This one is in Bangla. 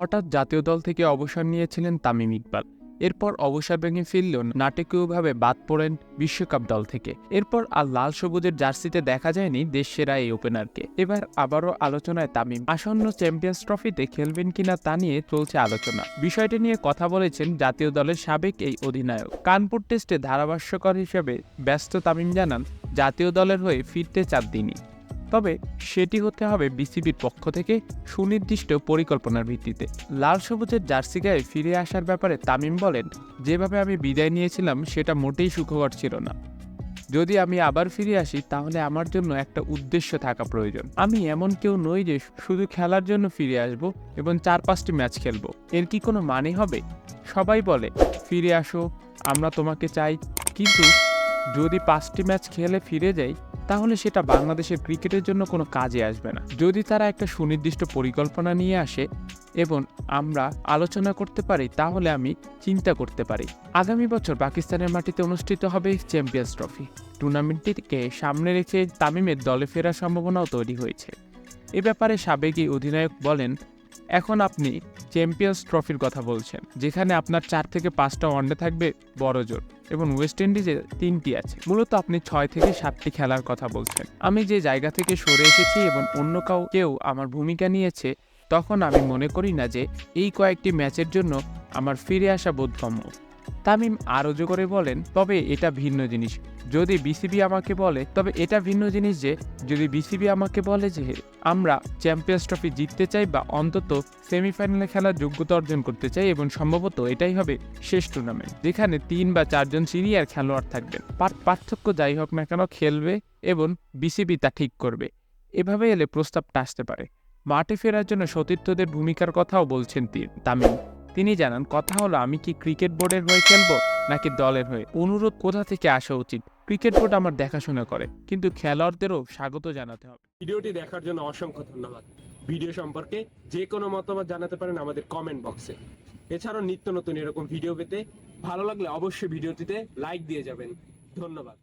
হঠাৎ জাতীয় দল থেকে অবসর নিয়েছিলেন তামিম ইকবাল। এরপর অবসর ভেঙে ফিরলেও নাটকীয়ভাবে বাদ পড়েন বিশ্বকাপ দল থেকে। এরপর আর লাল সবুজের জার্সিতে দেখা যায়নি দেশসেরা এই ওপেনারকে। এবার আবারও আলোচনায় তামিম। আসন্ন চ্যাম্পিয়ন্স ট্রফিতে খেলবেন কিনা তা নিয়ে চলছে আলোচনা। বিষয়টি নিয়ে কথা বলেছেন জাতীয় দলের সাবেক এই অধিনায়ক। কানপুর টেস্টে ধারাভাষ্যকার হিসেবে ব্যস্ত তামিম জানান, জাতীয় দলের হয়ে ফিরতে চান তিনি। তবে সেটি হতে হবে বিসিবির পক্ষ থেকে সুনির্দিষ্ট পরিকল্পনার ভিত্তিতে। লাল সবুজের জার্সি গায়ে ফিরে আসার ব্যাপারে তামিম বলেন, যেভাবে আমি বিদায় নিয়েছিলাম সেটা মোটেই সুখকর ছিল না। যদি আমি আবার ফিরে আসি তাহলে আমার জন্য একটা উদ্দেশ্য থাকা প্রয়োজন। আমি এমন কেউ নই যে শুধু খেলার জন্য ফিরে আসব এবং 4-5টি ম্যাচ খেলবো। এর কি কোনো মানে হবে? সবাই বলে ফিরে আসো, আমরা তোমাকে চাই, কিন্তু যদি 5টি ম্যাচ খেলে ফিরে যাই তাহলে সেটা বাংলাদেশের ক্রিকেটের জন্য কোনো কাজে আসবে না। যদি তারা একটা সুনির্দিষ্ট পরিকল্পনা নিয়ে আসে এবং আমরা আলোচনা করতে পারি তাহলে আমি চিন্তা করতে পারি। আগামী বছর পাকিস্তানের মাটিতে অনুষ্ঠিত হবে চ্যাম্পিয়ন্স ট্রফি। টুর্নামেন্টটিকে সামনে রেখে তামিমের দলে ফেরার সম্ভাবনাও তৈরি হয়েছে। এ ব্যাপারে সাবেক এই অধিনায়ক বলেন, এখন আপনি চ্যাম্পিয়ন্স ট্রফির কথা বলছেন, যেখানে আপনার 4 থেকে 5টা ওয়ানডে থাকবে বড়জোর এবং ওয়েস্ট ইন্ডিজে 3টি আছে। মূলত আপনি 6 থেকে 7টি খেলার কথা বলছেন। আমি যে জায়গা থেকে সরে এসেছি এবং অন্য কেউ আমার ভূমিকা নিয়েছে, তখন আমি মনে করি না যে এই কয়েকটি ম্যাচের জন্য আমার ফিরে আসা বোধগম্য। তামিম আরও যোগ করে বলেন, তবে এটা ভিন্ন জিনিস যদি বিসিবি আমাকে বলে যে আমরা চ্যাম্পিয়ন্স ট্রফি জিততে চাই বা অন্তত সেমিফাইনালে খেলার যোগ্যতা অর্জন করতে চাই এবং সম্ভবত এটাই হবে শেষ টুর্নামেন্ট যেখানে 3 বা 4 জন সিনিয়র খেলোয়াড় থাকবেন। পার্থক্য যাই হোক না কেন খেলবে এবং বিসিবি তা ঠিক করবে। এভাবে এলে প্রস্তাবটা আসতে পারে। মাঠে ফেরার জন্য সতীর্থদের ভূমিকার কথাও বলছেন তামিম। তিনি জানান, কথা হলো আমি কি ক্রিকেট বোর্ডের হয়ে খেলবো নাকি দলের হয়ে। অনুরোধ কোথা থেকে আসা উচিত? ক্রিকেট বোর্ড আমার দেখাশোনা করে, কিন্তু খেলোয়াড়দেরও স্বাগত জানাতে হবে। ভিডিওটি দেখার জন্য অসংখ্য ধন্যবাদ। ভিডিও সম্পর্কে যে কোনো মতামত জানাতে পারেন আমাদের কমেন্ট বক্সে। এছাড়াও নিত্য নতুন এরকম ভিডিও পেতে ভালো লাগলে অবশ্যই ভিডিওটিতে লাইক দিয়ে যাবেন। ধন্যবাদ।